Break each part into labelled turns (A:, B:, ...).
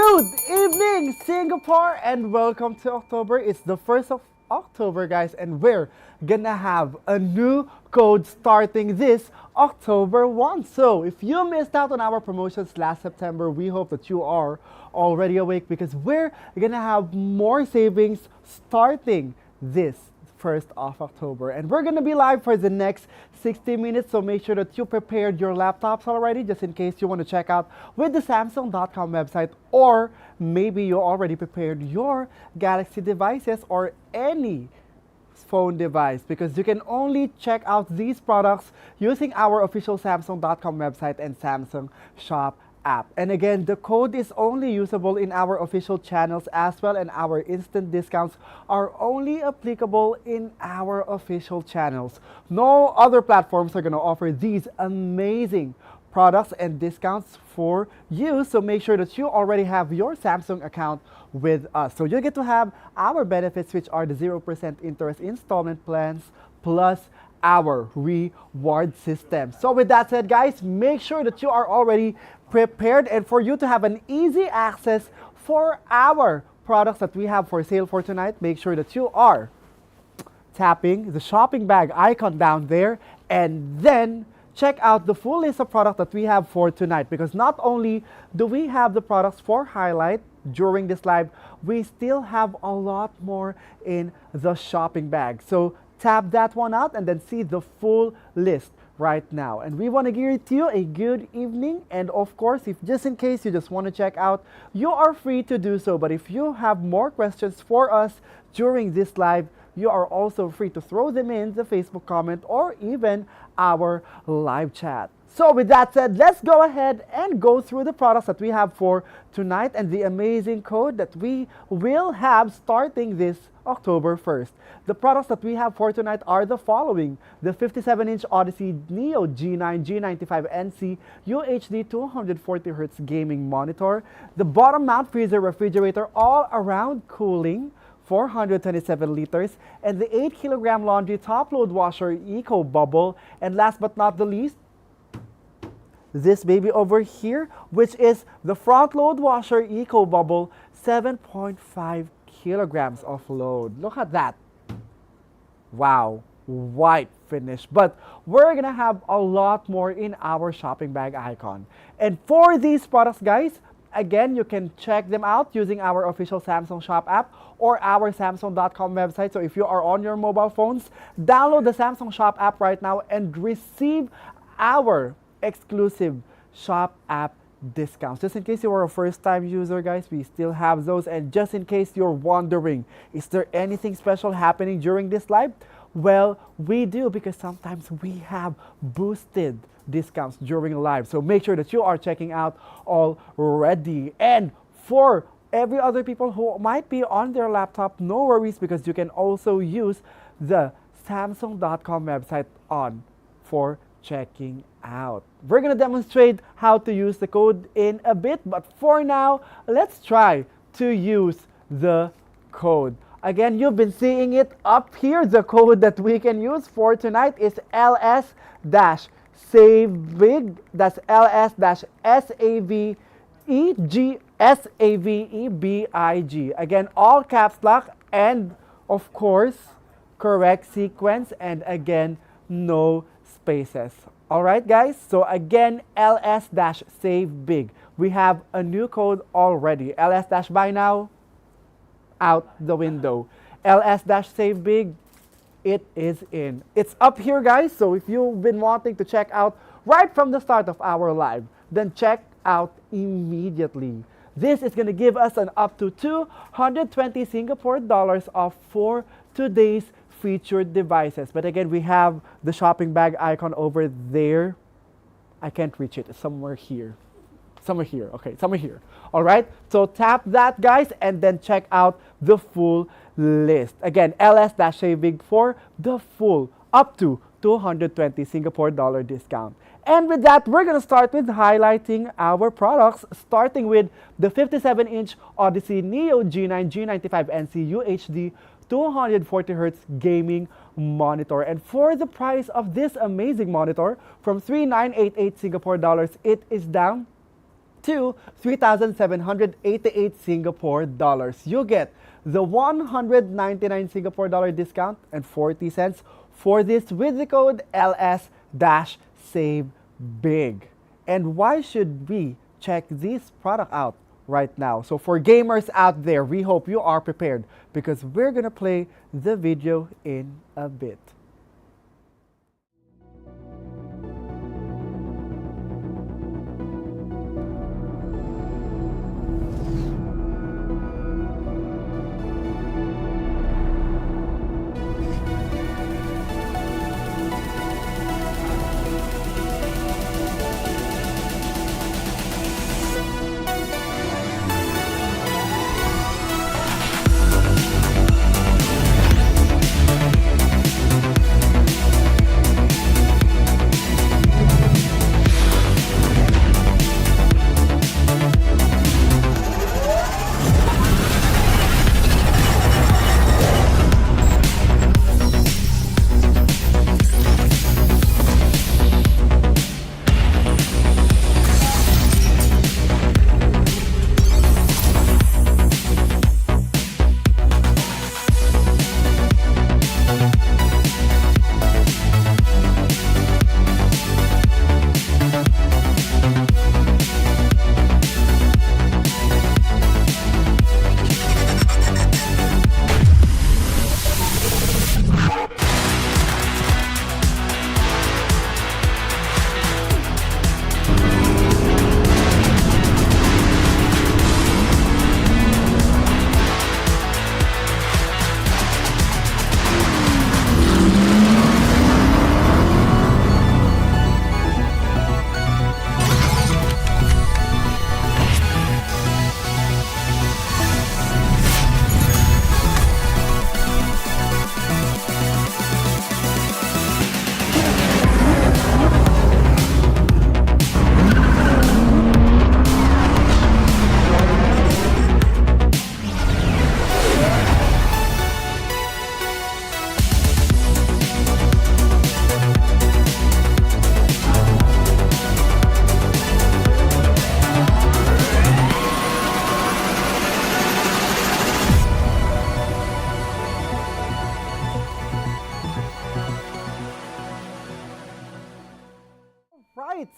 A: Good evening, Singapore, and welcome to October. It's the 1st of October, guys, and we're gonna have a new code starting this October 1. So, if you missed out on our promotions last September, we hope that you are already awake because we're gonna have more savings starting this 1st of October. And we're going to be live for the next 60 minutes, so make sure that you prepared your laptops already just in case you want to check out with the Samsung.com website, or maybe you already prepared your Galaxy devices or any phone device, because you can only check out these products using our official Samsung.com website and Samsung Shop app. And again, the code is only usable in our official channels as well, and our instant discounts are only applicable in our official channels. No other platforms are going to offer these amazing products and discounts for you, so make sure that you already have your Samsung account with us. So you get to have our benefits, which are the 0% interest installment plans plus our reward system. So with that said, guys, make sure that you are already prepared, and for you to have an easy access for our products that we have for sale for tonight, make sure that you are tapping the shopping bag icon down there and then check out the full list of products that we have for tonight, because not only do we have the products for highlight during this live, we still have a lot more in the shopping bag. So tap that one out and then see the full list right now. And we want to give you a good evening, and of course, if just in case you just want to check out, you are free to do so. But if you have more questions for us during this live, you are also free to throw them in the Facebook comment or even our live chat. So with that said, let's go ahead and go through the products that we have for tonight and the amazing code that we will have starting this October 1st. The products that we have for tonight are the following: the 57-inch Odyssey Neo G9 G95NC UHD 240Hz gaming monitor, the bottom mount freezer refrigerator all around cooling 427 liters, and the 8 kilogram laundry top load washer Eco Bubble, and last but not the least, this baby over here, which is the front load washer Eco Bubble, 7.5 kilograms of load. Look at that. Wow, white finish. But we're gonna have a lot more in our shopping bag icon. And for these products, guys, again, you can check them out using our official Samsung Shop app or our Samsung.com website. So if you are on your mobile phones, download the Samsung Shop app right now and receive our exclusive Shop app discounts. Just in case you are a first-time user, guys, we still have those. And just in case you're wondering, is there anything special happening during this live? Well, we do, because sometimes we have boosted discounts during live. So make sure that you are checking out already. And for every other people who might be on their laptop, no worries, because you can also use the Samsung.com website on for checking out. We're gonna demonstrate how to use the code in a bit, but for now, let's try to use the code. Again, you've been seeing it up here. The code that we can use for tonight is LS-SAVEBIG. That's LS-SAVEBIG. Again, all caps lock, and of course, correct sequence, and again, no spaces. All right, guys. So again, LS-SAVEBIG. We have a new code already. LS-buy now, out the window. LS-SAVEBIG, it is in. It's up here, guys. So if you've been wanting to check out right from the start of our live, then check out immediately. This is going to give us an up to 220 Singapore dollars off for today's featured devices. But again, we have the shopping bag icon over there. I can't reach it. It's somewhere here. Somewhere here. Okay, somewhere here. All right. So tap that, guys, and then check out the full list. Again, LS-SAVEBIG for the full up to 220 Singapore dollar discount. And with that, we're going to start with highlighting our products, starting with the 57-inch Odyssey Neo G9 G95NC UHD 240Hz gaming monitor. And for the price of this amazing monitor, from 3,988 Singapore dollars, it is down to 3,788 Singapore dollars. You get the 199 Singapore dollar discount and 40 cents for this with the code LS-SAVE BIG. And why should we check this product out right now? So for gamers out there, we hope you are prepared because we're gonna play the video in a bit. Right,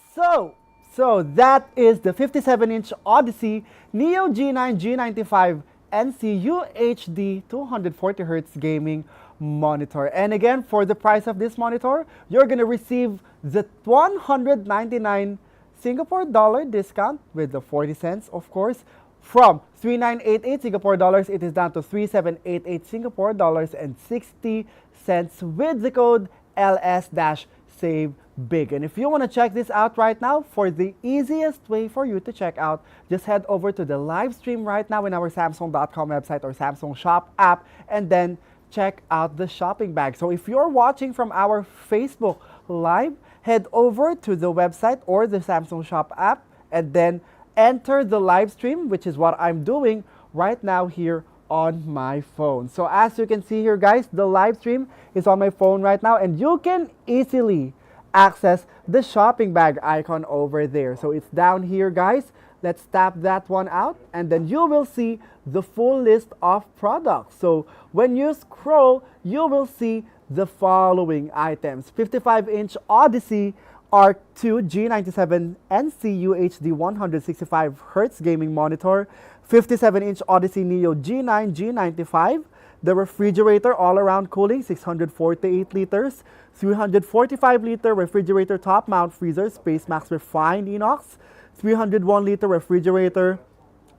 A: so that is the 57-inch Odyssey Neo G9 G95 NCU HD 240Hz gaming monitor. And again, for the price of this monitor, you're gonna receive the 199 Singapore dollar discount with the 40 cents, of course. From 3,988 Singapore dollars, it is down to 3,788 Singapore dollars and 60 cents with the code LS-SAVE BIG. And if you want to check this out right now, for the easiest way for you to check out, just head over to the live stream right now in our Samsung.com website or Samsung Shop app, and then check out the shopping bag. So if you're watching from our Facebook Live, head over to the website or the Samsung Shop app, and then enter the live stream, which is what I'm doing right now here on my phone. So as you can see here, guys, the live stream is on my phone right now, and you can easily access the shopping bag icon over there. So it's down here, guys. Let's tap that one out, and then you will see the full list of products. So when you scroll, you will see the following items: 55-inch Odyssey R2 G97 NCU HD 165Hz gaming monitor, 57-inch Odyssey Neo G9 G95, the refrigerator all-around cooling 648 liters, 345-liter refrigerator top mount freezer, Space Max refined inox, 301-liter refrigerator,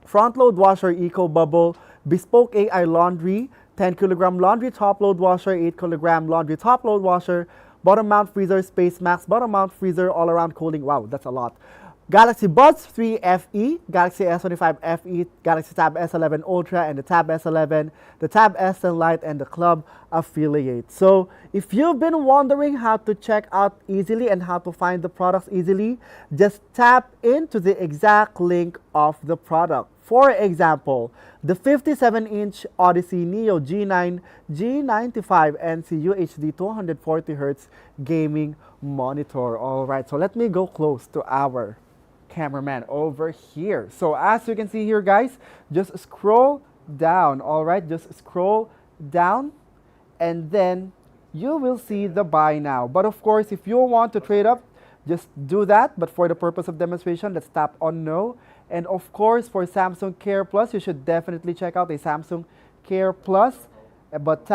A: front load washer Eco Bubble, bespoke AI laundry, 10-kilogram laundry top load washer, 8-kilogram laundry top load washer, bottom mount freezer, Space Max bottom mount freezer, all around cooling. Wow, that's a lot. Galaxy Buds 3 FE, Galaxy S25 FE, Galaxy Tab S11 Ultra, and the Tab S11, the Tab S10 Lite, and the Club Affiliate. So if you've been wondering how to check out easily and how to find the products easily, just tap into the exact link of the product. For example, the 57-inch Odyssey Neo G9 G95 NCU HD 240Hz gaming monitor. All right, so let me go close to our cameraman over here. So as you can see here, guys, just scroll down, all right? Just scroll down, and then you will see the buy now. But of course, if you want to trade up, just do that. But for the purpose of demonstration, let's tap on no. And of course, for Samsung Care Plus, you should definitely check out a Samsung Care Plus. But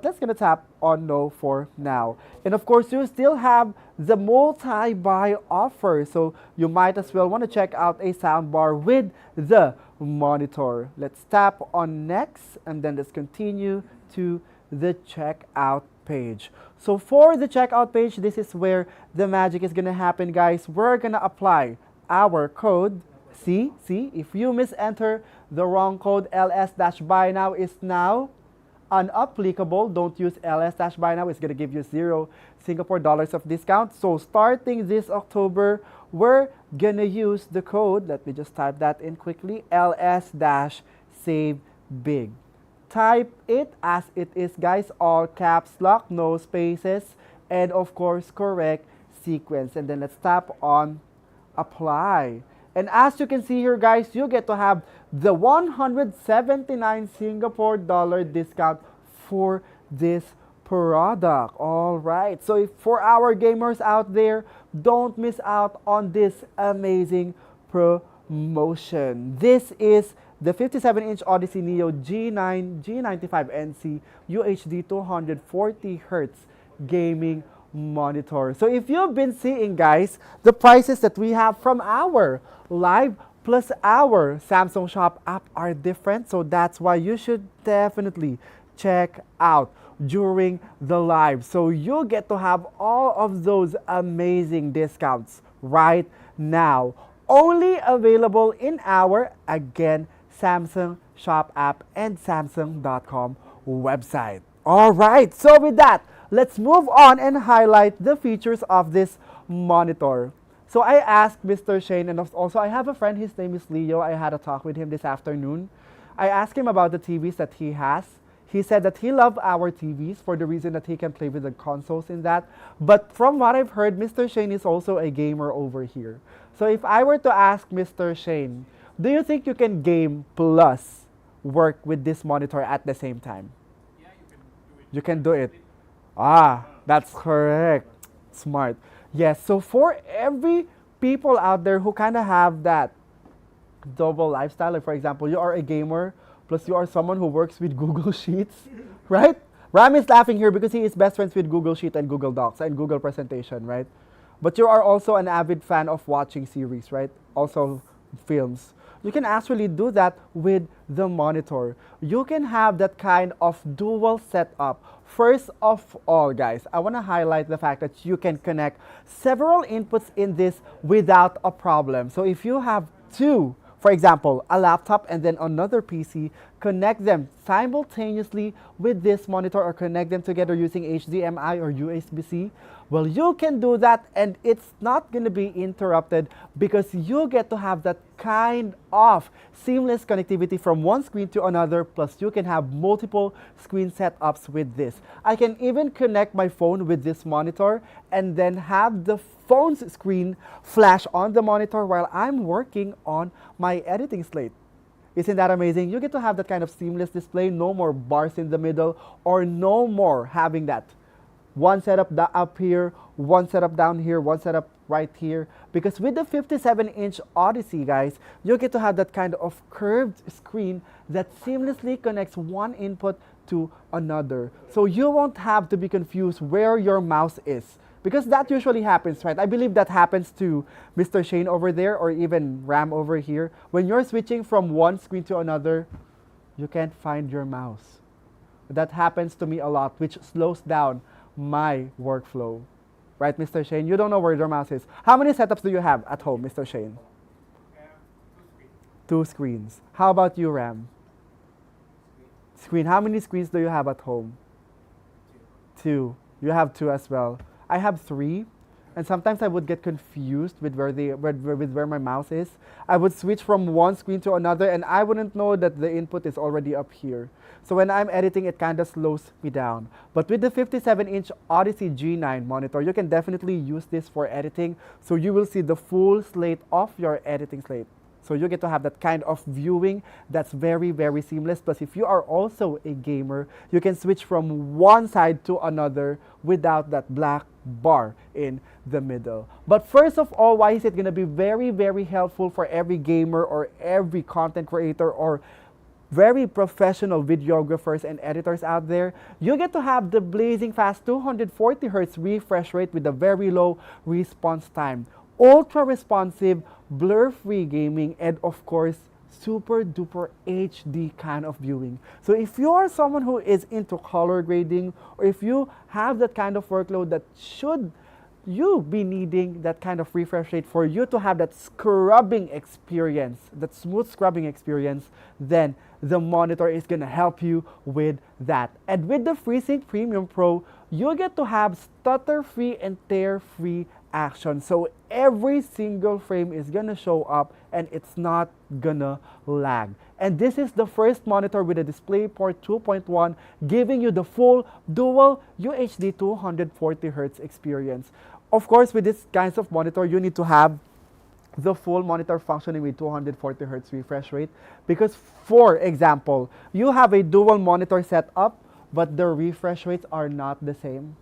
A: let's gonna tap on no for now. And of course, you still have the multi-buy offer, so you might as well want to check out a soundbar with the monitor. Let's tap on next, and then let's continue to the checkout page. So for the checkout page, this is where the magic is gonna happen, guys. We're gonna apply our code. See, if you misenter the wrong code, ls-buy now is now unapplicable. Don't use ls-buy now. It's going to give you 0 Singapore dollars of discount. So starting this October, we're going to use the code. Let me just type that in quickly. ls-save big. Type it as it is, guys. All caps lock, no spaces, and of course, correct sequence. And then let's tap on apply. And as you can see here, guys, you get to have the 179 Singapore dollar discount for this product. All right. So for our gamers out there, don't miss out on this amazing promotion. This is the 57-inch Odyssey Neo G9 G95NC UHD 240Hz gaming monitor. So if you've been seeing, guys, the prices that we have from our live plus our Samsung Shop app are different, so that's why you should definitely check out during the live, so you get to have all of those amazing discounts right now, only available in our, again, Samsung Shop app and Samsung.com website. All right, so with that, let's move on and highlight the features of this monitor. So I asked Mr. Shane, and also I have a friend, his name is Leo. I had a talk with him this afternoon. I asked him about the TVs that he has. He said that he loved our TVs for the reason that he can play with the consoles in that. But from what I've heard, Mr. Shane is also a gamer over here. So if I were to ask Mr. Shane, do you think you can game plus work with this monitor at the same time?
B: Yeah, you can do it.
A: You can do it. Ah, that's correct. Smart. Yes, so for every people out there who kind of have that double lifestyle, like for example, you are a gamer, plus you are someone who works with Google Sheets, right? Ram is laughing here because he is best friends with Google Sheet and Google Docs and Google Presentation, right? But you are also an avid fan of watching series, right? Also films. You can actually do that with the monitor. You can have that kind of dual setup. First of all, guys, I want to highlight the fact that you can connect several inputs in this without a problem. So if you have two, for example, a laptop and then another PC, connect them simultaneously with this monitor or connect them together using HDMI or USB-C. Well, you can do that and it's not going to be interrupted because you get to have that kind of seamless connectivity from one screen to another, plus you can have multiple screen setups with this. I can even connect my phone with this monitor and then have the phone's screen flash on the monitor while I'm working on my editing slate. Isn't that amazing? You get to have that kind of seamless display, no more bars in the middle, or no more having that one setup up here, one setup down here, one setup right here. Because with the 57-inch Odyssey, guys, you get to have that kind of curved screen that seamlessly connects one input to another. So you won't have to be confused where your mouse is. Because that usually happens, right? I believe that happens to Mr. Shane over there or even Ram over here. When you're switching from one screen to another, you can't find your mouse. That happens to me a lot, which slows down my workflow. Right, Mr. Shane? You don't know where your mouse is. How many setups do you have at home, Mr. Shane? 2 screens. How about you, Ram? Screen. How many screens do you have at home? 2. You have 2 as well. I have 3. And sometimes I would get confused with where my mouse is. I would switch from one screen to another, and I wouldn't know that the input is already up here. So when I'm editing, it kind of slows me down. But with the 57-inch Odyssey G9 monitor, you can definitely use this for editing. So you will see the full slate of your editing slate. So you get to have that kind of viewing that's very, very seamless. Plus, if you are also a gamer, you can switch from one side to another without that black bar in the middle. But first of all, why is it going to be very, very helpful for every gamer or every content creator or very professional videographers and editors out there? You get to have the blazing fast 240 Hz refresh rate with a very low response time, ultra responsive, blur-free gaming, and of course, super duper HD kind of viewing. So if you are someone who is into color grading, or if you have that kind of workload that should you be needing that kind of refresh rate for you to have that scrubbing experience, that smooth scrubbing experience, then the monitor is gonna help you with that. And with the FreeSync Premium Pro, you get to have stutter-free and tear-free action. So every single frame is gonna show up and it's not gonna lag. And this is the first monitor with a DisplayPort 2.1 giving you the full dual UHD 240 Hz experience. Of course, with this kinds of monitor, you need to have the full monitor functioning with 240 Hz refresh rate, because for example, you have a dual monitor setup but the refresh rates are not the same.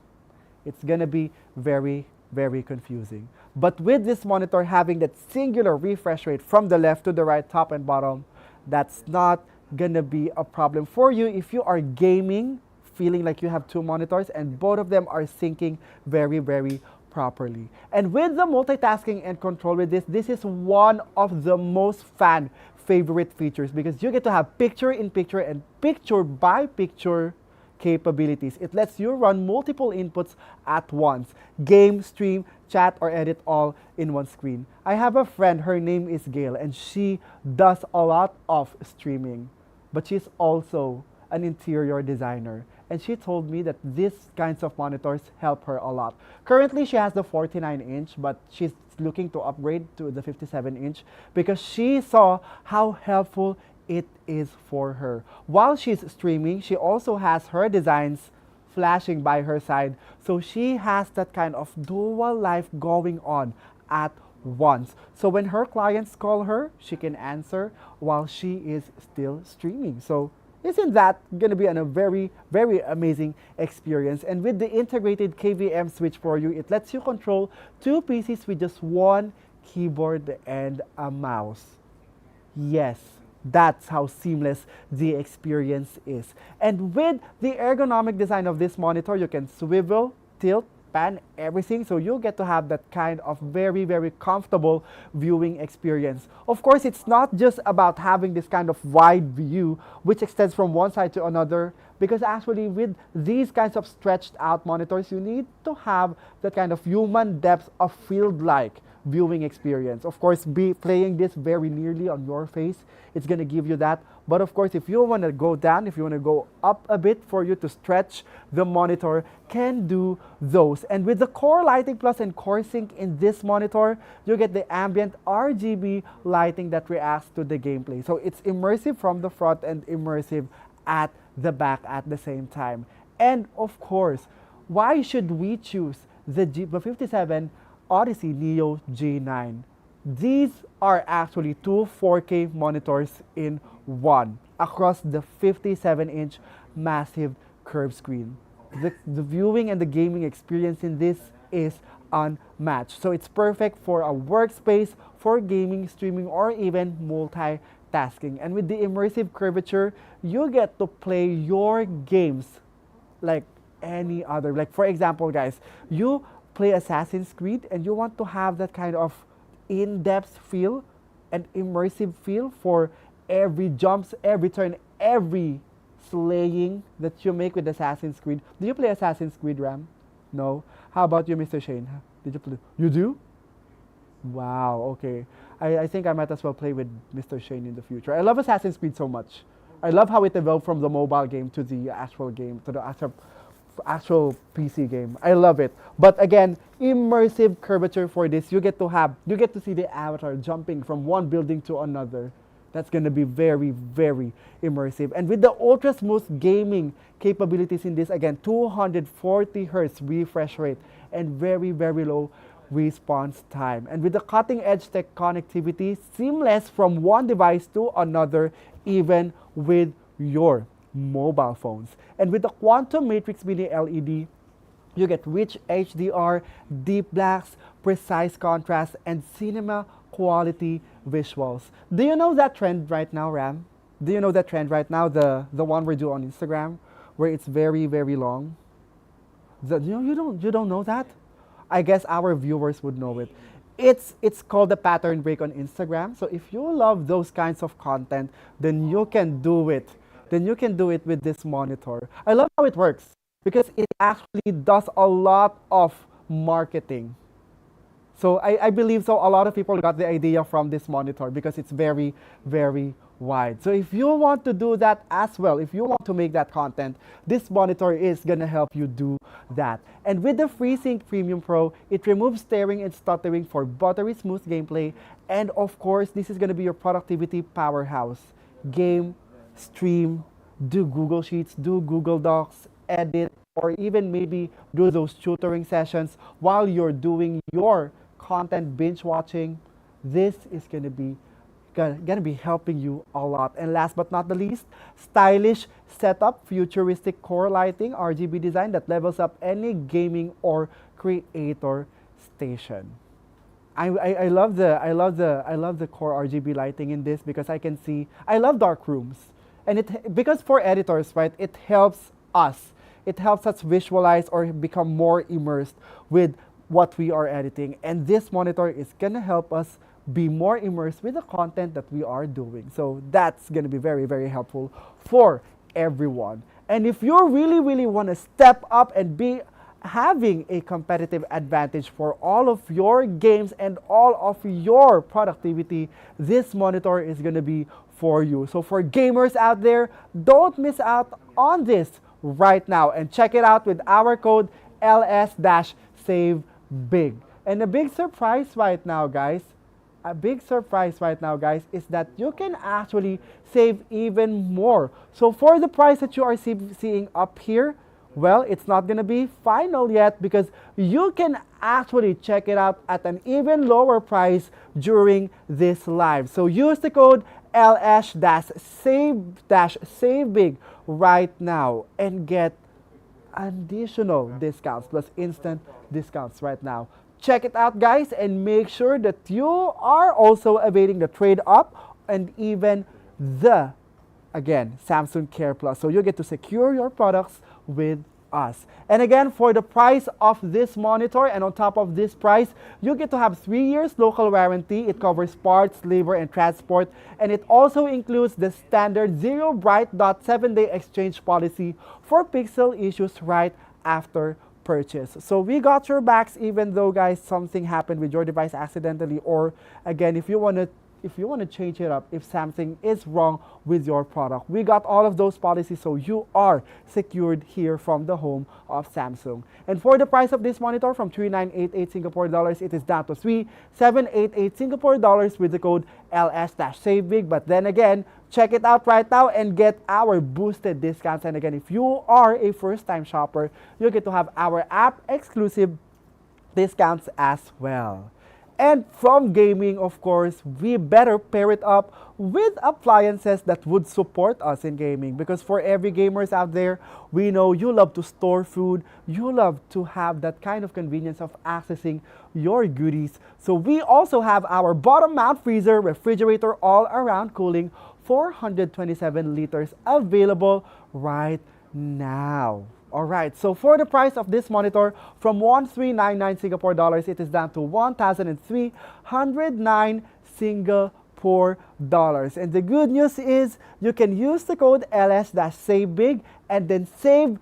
A: It's gonna be very, very confusing. But with this monitor having that singular refresh rate from the left to the right, top and bottom, that's not gonna be a problem for you if you are gaming, feeling like you have two monitors and both of them are syncing very, very properly. And with the multitasking and control with this is one of the most fan favorite features, because you get to have picture-in-picture and picture-by-picture capabilities. It lets you run multiple inputs at once: game, stream, chat, or edit all in one screen. I have a friend, her name is Gail, and she does a lot of streaming, but she's also an interior designer. And she told me that these kinds of monitors help her a lot. Currently, she has the 49-inch, but she's looking to upgrade to the 57-inch because she saw how helpful it is for her. While she's streaming, she also has her designs flashing by her side. So she has that kind of dual life going on at once. So when her clients call her, she can answer while she is still streaming. So isn't that going to be a very, very amazing experience? And with the integrated KVM switch for you, it lets you control two PCs with just one keyboard and a mouse. Yes, that's how seamless the experience is. And with the ergonomic design of this monitor, you can swivel, tilt, pan, everything. So you'll get to have that kind of very, very comfortable viewing experience. Of course, it's not just about having this kind of wide view, which extends from one side to another, because actually with these kinds of stretched out monitors, you need to have that kind of human depth of field-like viewing experience. Of course, be playing this very nearly on your face, it's going to give you that. But of course, if you want to go down, if you want to go up a bit for you to stretch, the monitor can do those. And with the Core Lighting Plus and Core Sync in this monitor, you get the ambient RGB lighting that reacts to the gameplay. So it's immersive from the front and immersive at the back at the same time. And of course, why should we choose the 57 Odyssey Neo G9? These are actually two 4K monitors in one across the 57-inch massive curved screen. The viewing and the gaming experience in this is unmatched. So it's perfect for a workspace, for gaming, streaming, or even multitasking. And with the immersive curvature, you get to play your games like any other. Like for example, guys, you play Assassin's Creed and you want to have that kind of in-depth feel and immersive feel for every jumps, every turn, every slaying that you make with Assassin's Creed. Do you play Assassin's Creed, Ram? No? How about you, Mr. Shane? Did you play? You do? Wow, okay. I think I might as well play with Mr. Shane in the future. I love Assassin's Creed so much. I love how it evolved from the mobile game to the actual game, to the actual PC game. I love it. But again, immersive curvature for this. You get to see the avatar jumping from one building to another. That's going to be very, very immersive. And with the ultra smooth gaming capabilities in this, again, 240 hertz refresh rate and very, very low response time. And with the cutting edge tech connectivity, seamless from one device to another, even with your mobile phones. And with the Quantum Matrix Mini LED, you get rich HDR, deep blacks, precise contrast, and cinema quality visuals. Do you know that trend right now, Ram? Do you know that trend right now? The one we do on Instagram, where it's very, very long. You don't know that? I guess our viewers would know it. It's called the pattern break on Instagram. So if you love those kinds of content, then you can do it. Then you can do it with this monitor. I love how it works because it actually does a lot of marketing. So I believe so a lot of people got the idea from this monitor because it's very, very wide. So if you want to do that as well, if you want to make that content, this monitor is gonna help you do that. And with the FreeSync Premium Pro, it removes staring and stuttering for buttery smooth gameplay. And of course, this is gonna be your productivity powerhouse. Game, stream, do Google Sheets, do Google Docs, edit, or even maybe do those tutoring sessions while you're doing your content binge watching. This is gonna be helping you a lot. And last but not the least, stylish setup, futuristic core lighting, RGB design that levels up any gaming or creator station. I love the core RGB lighting in this because I can see I love dark rooms. And because for editors, right, it helps us. It helps us visualize or become more immersed with what we are editing. And this monitor is gonna help us be more immersed with the content that we are doing. So that's gonna be very, very helpful for everyone. And if you really, really wanna step up and be having a competitive advantage for all of your games and all of your productivity, this monitor is gonna be for you. So for gamers out there, don't miss out on this right now and check it out with our code LS-SAVE big. And a big surprise right now, guys, is that you can actually save even more. So for the price that you are seeing up here, well, it's not gonna be final yet because you can actually check it out at an even lower price during this live. So use the code LS-SAVE big right now and get additional discounts plus instant discounts right now. Check it out, guys, and make sure that you are also availing the trade up and even the, again, Samsung Care Plus. So you get to secure your products with us. And again, for the price of this monitor and on top of this price, you get to have 3 years local warranty. It covers parts, labor, and transport. And it also includes the standard zero bright dot 7-day exchange policy for pixel issues right after purchase. So we got your backs even though, guys, something happened with your device accidentally, or again, if you want to change it up, if something is wrong with your product. We got all of those policies, so you are secured here from the home of Samsung. And for the price of this monitor from 3,988 Singapore dollars, it is down to 3,788 Singapore dollars with the code LS-SAVE big. But then again, check it out right now and get our boosted discounts. And again, if you are a first-time shopper, you get to have our app exclusive discounts as well. And from gaming, of course, we better pair it up with appliances that would support us in gaming. Because for every gamers out there, we know you love to store food. You love to have that kind of convenience of accessing your goodies. So we also have our bottom mount freezer, refrigerator, all-around cooling, 427 liters available right now. All right, so for the price of this monitor from 1,399 Singapore dollars, it is down to 1,309 Singapore dollars. And the good news is you can use the code LS-SAVE big and then save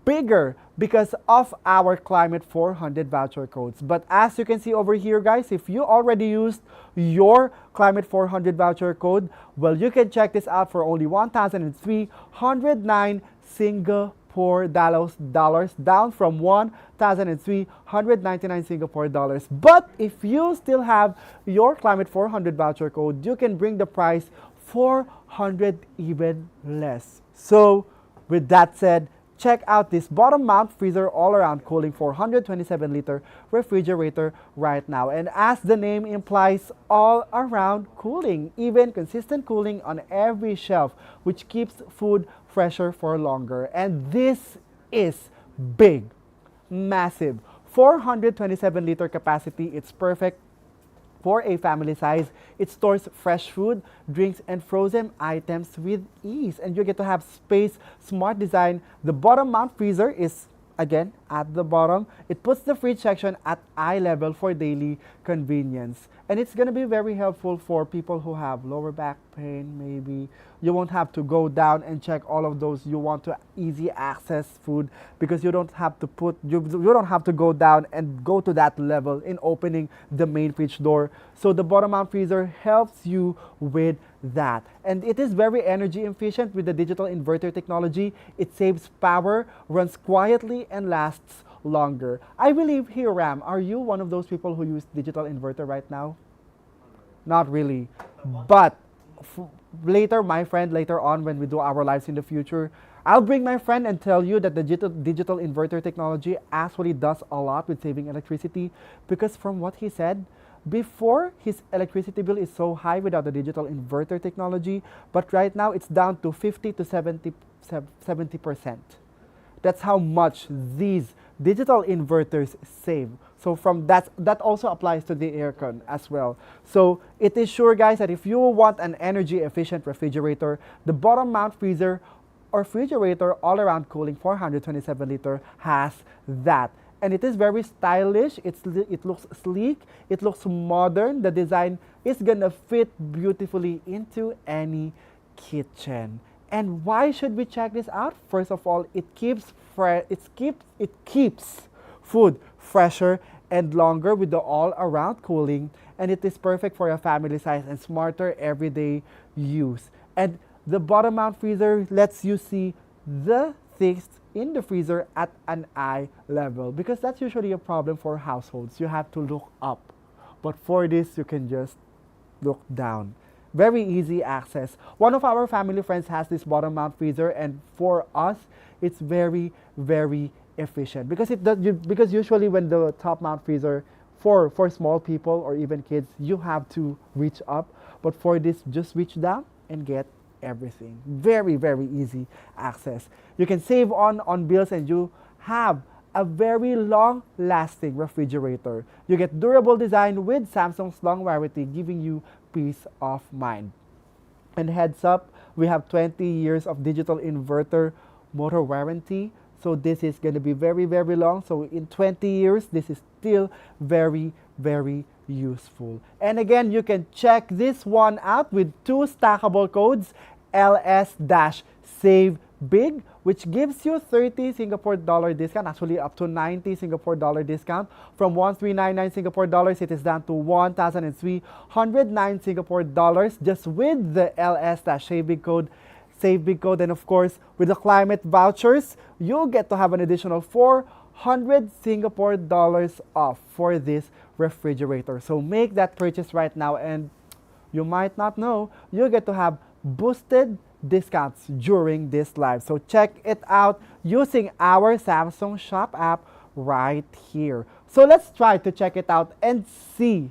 A: bigger because of our Climate 400 voucher codes. But as you can see over here, guys, if you already used your Climate 400 voucher code, well, you can check this out for only 1,309 Singapore Singapore dollars, down from 1,399 Singapore dollars. But if you still have your Climate 400 voucher code, you can bring the price 400 even less. So with that said, check out this bottom mount freezer all around cooling 427 liter refrigerator right now. And as the name implies, all around cooling, even consistent cooling on every shelf, which keeps food fresher for longer. And this is big, massive. 427 liter capacity, it's perfect for a family size. It stores fresh food, drinks, and frozen items with ease. And you get to have space, smart design. The bottom mount freezer is, again, at the bottom. It puts the fridge section at eye level for daily convenience. And it's going to be very helpful for people who have lower back pain, maybe. You won't have to go down and check all of those. You want to easy access food because you don't have to you don't have to go down and go to that level in opening the main fridge door. So the bottom mount freezer helps you with that. And it is very energy efficient with the digital inverter technology. It saves power, runs quietly, and lasts longer. I believe here, Ram, are you one of those people who use digital inverter right now? Not really. But later, my friend, later on when we do our lives in the future, I'll bring my friend and tell you that the digital inverter technology actually does a lot with saving electricity, because from what he said, before his electricity bill is so high without the digital inverter technology, but right now it's down to 50 to 70%. That's how much these digital inverters save. So from that also applies to the aircon as well. So it is sure, guys, that if you want an energy efficient refrigerator, the bottom mount freezer or refrigerator all around cooling 427 liter has that. And it is very stylish. It looks sleek. It looks modern. The design is gonna fit beautifully into any kitchen. And why should we check this out? First of all, it keeps food fresher and longer with the all-around cooling, and it is perfect for a family size and smarter everyday use. And the bottom mount freezer lets you see the things in the freezer at an eye level, because that's usually a problem for households. You have to look up, but for this you can just look down. Very easy access. One of our family friends has this bottom mount freezer, and for us, it's very, very efficient because because usually when the top mount freezer for small people or even kids, you have to reach up, but for this, just reach down and get everything. Very, very easy access. You can save on bills, and you have a very long-lasting refrigerator. You get durable design with Samsung's long warranty, giving you peace of mind. And heads up, we have 20 years of digital inverter motor warranty. So this is going to be very, very long. So in 20 years, this is still very, very useful. And again, you can check this one out with 2 stackable codes, LS-SAVE-BIG, which gives you 30 Singapore dollar discount, actually up to 90 Singapore dollar discount. From 1,399 Singapore dollars, it is down to 1,309 Singapore dollars just with the LS-SAVE-BIG code. Save Big code. And of course, with the climate vouchers, you'll get to have an additional 400 Singapore dollars off for this refrigerator. So make that purchase right now, and you might not know, you'll get to have boosted discounts during this live. So check it out using our Samsung Shop app right here. So let's try to check it out and see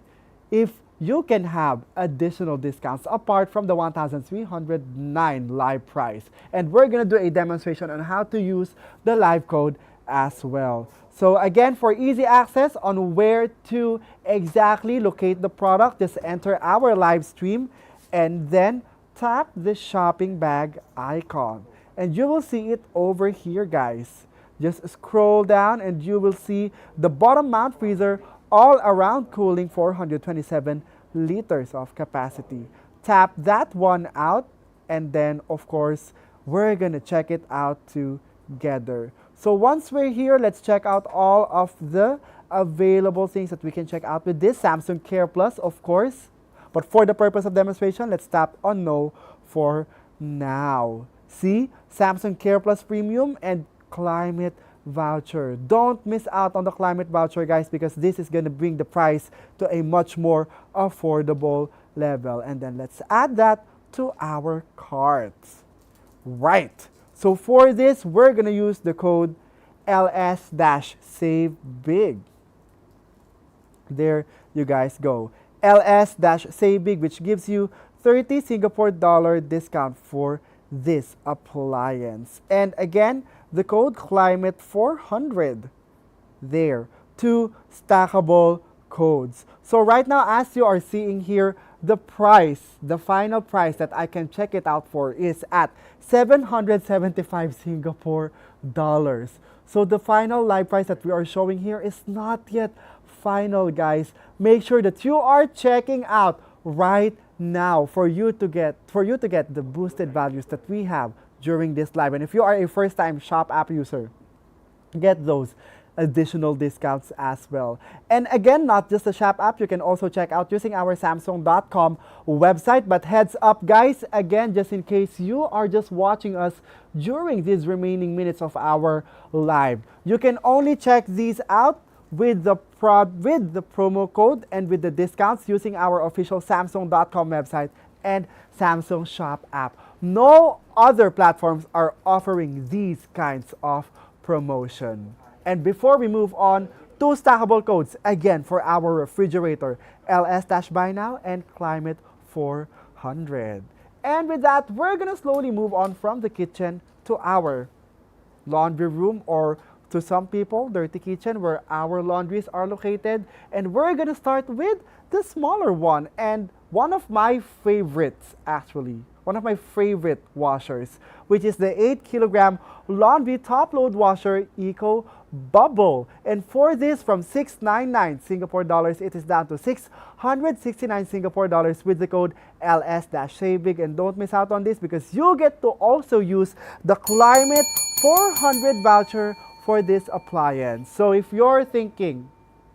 A: if you can have additional discounts apart from the 1,309 live price. And we're going to do a demonstration on how to use the live code as well. So again, for easy access on where to exactly locate the product, just enter our live stream and then tap the shopping bag icon. And you will see it over here, guys. Just scroll down and you will see the bottom mount freezer all around cooling 427 liters of capacity. Tap that one out, and then of course we're gonna check it out together. So once we're here, let's check out all of the available things that we can check out with this Samsung Care Plus, of course. But for the purpose of demonstration, let's tap on no for now. See, Samsung Care Plus Premium and climate voucher. Don't miss out on the climate voucher, guys, because this is going to bring the price to a much more affordable level. And then let's add that to our carts. Right. So for this, we're going to use the code LS-SaveBig. There you guys go. LS-SaveBig, which gives you 30 Singapore dollar discount for this appliance. And again, the code CLIMATE400. There, 2 stackable codes. So right now, as you are seeing here, the price, the final price that I can check it out for is at 775 Singapore dollars. So the final live price that we are showing here is not yet final, guys. Make sure that you are checking out right now for you to get the boosted values that we have during this live. And if you are a first-time Shop app user, get those additional discounts as well. And again, not just the Shop app, you can also check out using our Samsung.com website. But heads up, guys, again, just in case you are just watching us during these remaining minutes of our live, you can only check these out with the promo code and with the discounts using our official Samsung.com website and Samsung Shop app. No other platforms are offering these kinds of promotion. And before we move on, 2 stackable codes again for our refrigerator, LS-Buy Now and CLIMATE400. And with that, we're gonna slowly move on from the kitchen to our laundry room, or to some people, dirty kitchen, where our laundries are located. And we're gonna start with the smaller one, and one of my favorites, actually, one of my favorite washers, which is the 8 kilogram laundry top load washer Eco Bubble. And for this, from 699 Singapore dollars, it is down to 669 Singapore dollars with the code LS-SaveBig. And don't miss out on this, because you get to also use the Climate 400 voucher for this appliance. So if you're thinking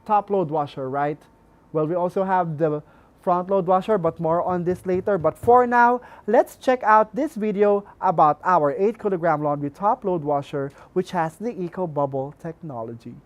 A: top load washer, right? Well, we also have the front load washer, but more on this later. But for now, let's check out this video about our 8 kilogram laundry top load washer, which has the Eco Bubble technology.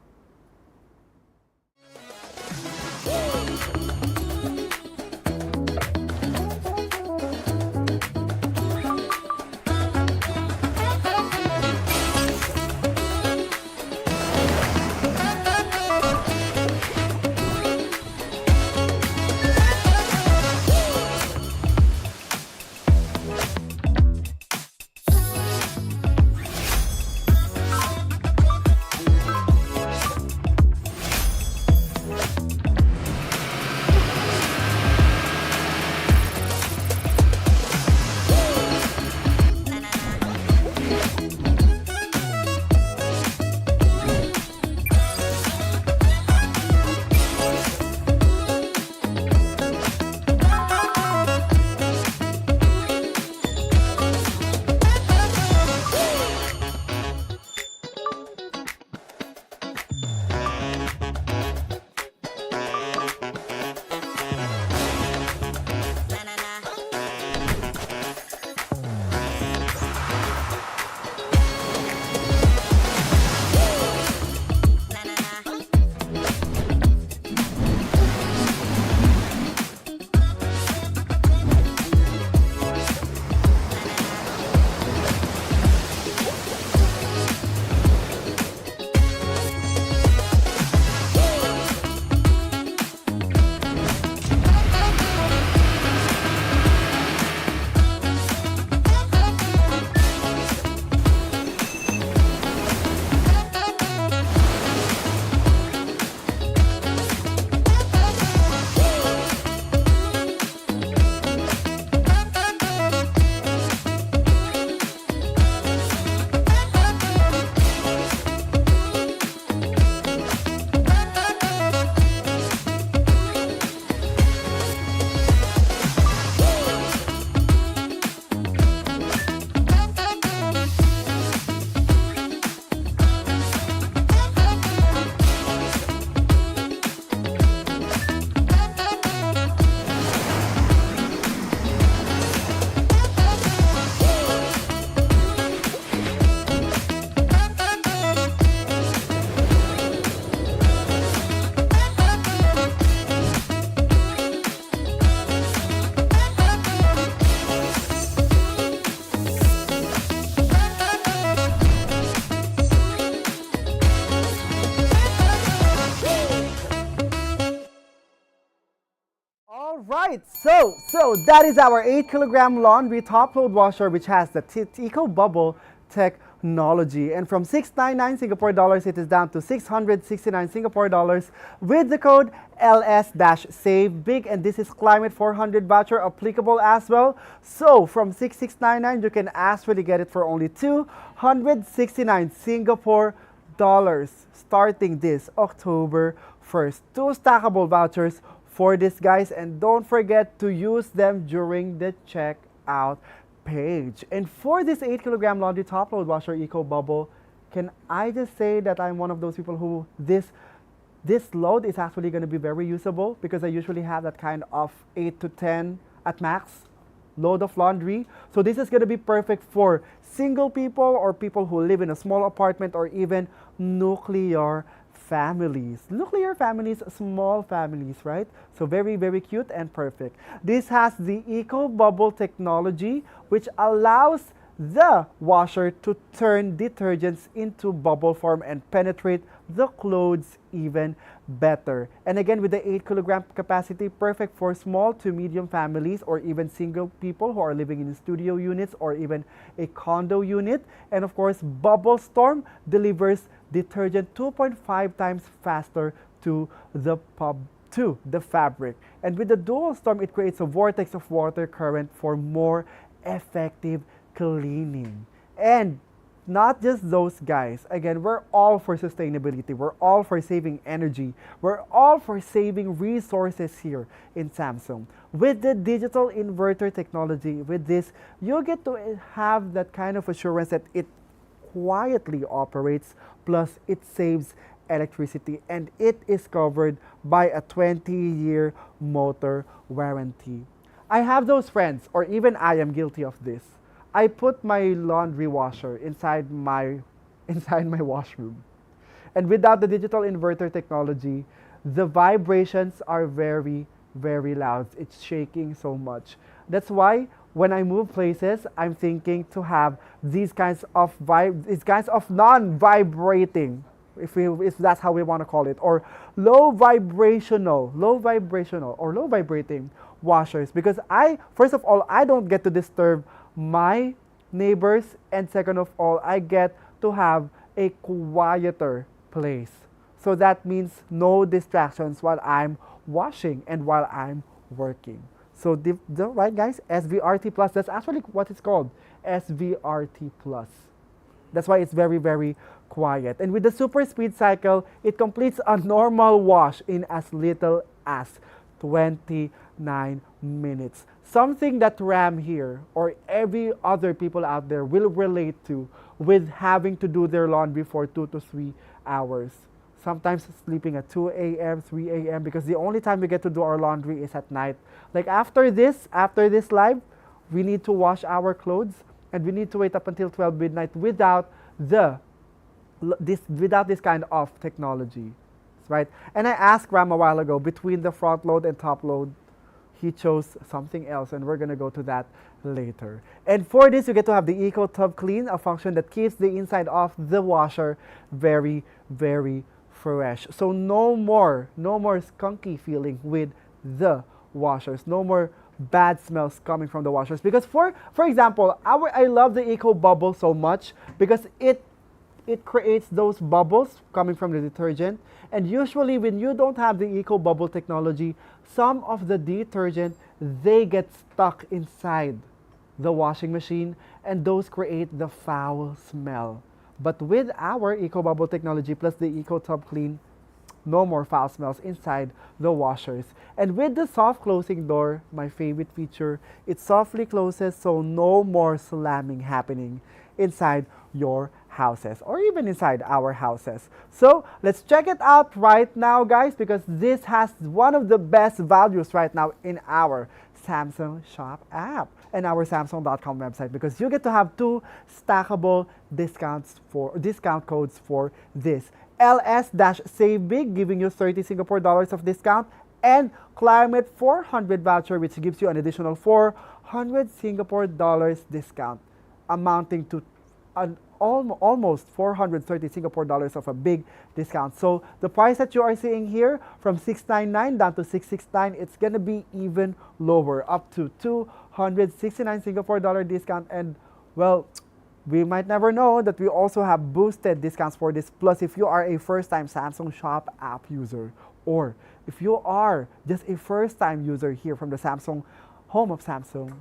A: Right, so that is our 8 kilogram laundry top load washer, which has the Eco Bubble technology. And from 699 Singapore dollars, it is down to 669 Singapore dollars with the code LS-SAVE BIG. And this is Climate 400 voucher applicable as well. So from 6699, you can actually get it for only 269 Singapore dollars starting this October 1st. Two stackable vouchers for this, guys, and don't forget to use them during the checkout page. And for this 8 kilogram laundry top load washer Eco Bubble, can I just say that I'm one of those people who this load is actually going to be very usable, because I usually have that kind of 8 to 10 at max load of laundry. So this is going to be perfect for single people or people who live in a small apartment, or even nuclear families. Nuclear families, small families, right? So very, very cute and perfect. This has the Eco Bubble technology, which allows the washer to turn detergents into bubble form and penetrate the clothes even better. And again, with the 8 kilogram capacity, perfect for small to medium families, or even single people who are living in studio units or even a condo unit. And of course, Bubble Storm delivers detergent 2.5 times faster to the fabric. And with the Dual Storm, it creates a vortex of water current for more effective cleaning. And not just those, guys. Again, we're all for sustainability. We're all for saving energy. We're all for saving resources here in Samsung. With the digital inverter technology, with this, you get to have that kind of assurance that it quietly operates, plus it saves electricity, and it is covered by a 20-year motor warranty. I have those friends, or even I am guilty of this. I put my laundry washer inside my washroom. And without the digital inverter technology, the vibrations are very, very loud. It's shaking so much. That's why when I move places, I'm thinking to have these kinds of non-vibrating, if that's how we want to call it, or low vibrating washers, because first of all, I don't get to disturb my neighbors, and second of all, I get to have a quieter place. So that means no distractions while I'm washing and while I'm working. So right, guys, SVRT Plus, that's actually what it's called, SVRT Plus. That's why it's very, very quiet. And with the super speed cycle, it completes a normal wash in as little as 29 minutes. Something that Ram here, or every other people out there, will relate to, with having to do their laundry for 2 to 3 hours. Sometimes sleeping at 2 a.m., 3 a.m., because the only time we get to do our laundry is at night. Like after this live, we need to wash our clothes, and we need to wait up until 12 midnight without this kind of technology, right? And I asked Ram a while ago, between the front load and top load, he chose something else, and we're gonna go to that later. And for this, you get to have the Eco Tub Clean, a function that keeps the inside of the washer very, very fresh. So no more skunky feeling with the washers. No more bad smells coming from the washers. Because for example, I love the Eco Bubble so much because it creates those bubbles coming from the detergent. And usually when you don't have the Eco Bubble technology, some of the detergent, they get stuck inside the washing machine, and those create the foul smell. But with our Eco Bubble technology plus the Eco Tub Clean, no more foul smells inside the washers. And with the soft closing door, my favorite feature, it softly closes, so no more slamming happening inside your houses, or even inside our houses. So let's check it out right now, guys, because this has one of the best values right now in our Samsung Shop app and our Samsung.com website, because you get to have 2 stackable discount codes for this. LS-Save Big, giving you 30 Singapore dollars of discount, and Climate 400 voucher, which gives you an additional 400 Singapore dollars discount, amounting to almost 430 Singapore dollars of a big discount. So the price that you are seeing here from 699 down to 669, it's going to be even lower, up to 269 Singapore dollar discount. And well, we might never know that we also have boosted discounts for this. Plus, if you are a first-time Samsung Shop app user, or if you are just a first-time user here from the Samsung home of Samsung,